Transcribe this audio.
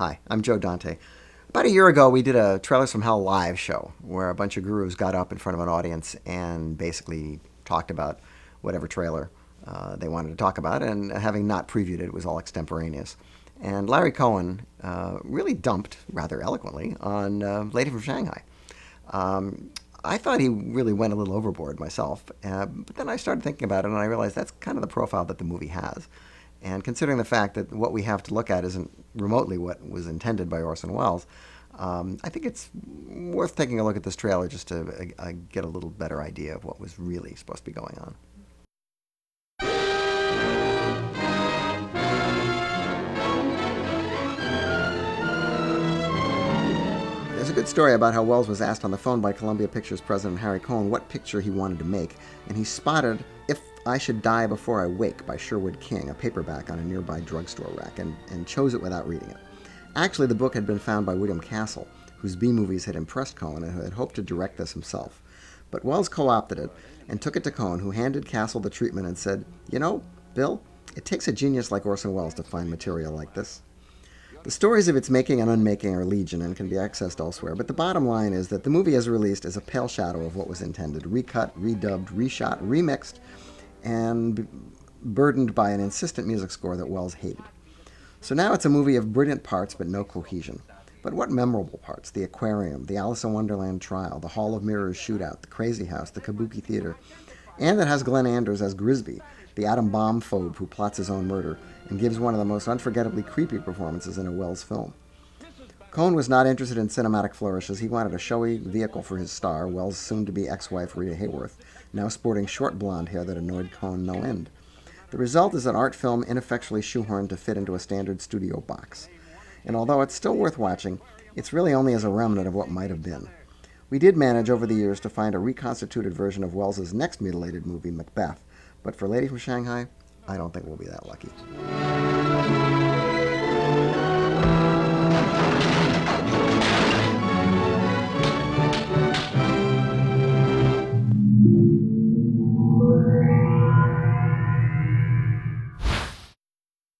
Hi, I'm Joe Dante. About a year ago, we did a Trailers from Hell live show where a bunch of gurus got up in front of an audience and basically talked about whatever trailer they wanted to talk about. And having not previewed it, it was all extemporaneous. And Larry Cohen really dumped, rather eloquently, on Lady from Shanghai. I thought he really went a little overboard myself, but then I started thinking about it and I realized that's kind of the profile that the movie has. And considering the fact that what we have to look at isn't remotely what was intended by Orson Welles, I think it's worth taking a look at this trailer just to get a little better idea of what was really supposed to be going on. There's a good story about how Welles was asked on the phone by Columbia Pictures president Harry Cohn what picture he wanted to make, and he spotted If I Should Die Before I Wake by Sherwood King, a paperback on a nearby drugstore rack, and chose it without reading it. Actually, the book had been found by William Castle, whose B-movies had impressed Cohn and who had hoped to direct this himself. But Welles co-opted it and took it to Cohn, who handed Castle the treatment and said, "You know, Bill, it takes a genius like Orson Welles to find material like this." The stories of its making and unmaking are legion and can be accessed elsewhere, but the bottom line is that the movie as released is a pale shadow of what was intended, recut, redubbed, reshot, remixed, and burdened by an insistent music score that Welles hated. So now it's a movie of brilliant parts but no cohesion. But what memorable parts? The aquarium, the Alice in Wonderland trial, the Hall of Mirrors shootout, the Crazy House, the Kabuki Theater, and it has Glenn Anders as Grisby, the atom bomb phobe who plots his own murder and gives one of the most unforgettably creepy performances in a Welles film. Cohn was not interested in cinematic flourishes. He wanted a showy vehicle for his star, Welles' soon-to-be ex-wife Rita Hayworth, now sporting short blonde hair that annoyed Cohn no end. The result is an art film ineffectually shoehorned to fit into a standard studio box. And although it's still worth watching, it's really only as a remnant of what might have been. We did manage over the years to find a reconstituted version of Welles' next mutilated movie, Macbeth, but for Lady from Shanghai, I don't think we'll be that lucky.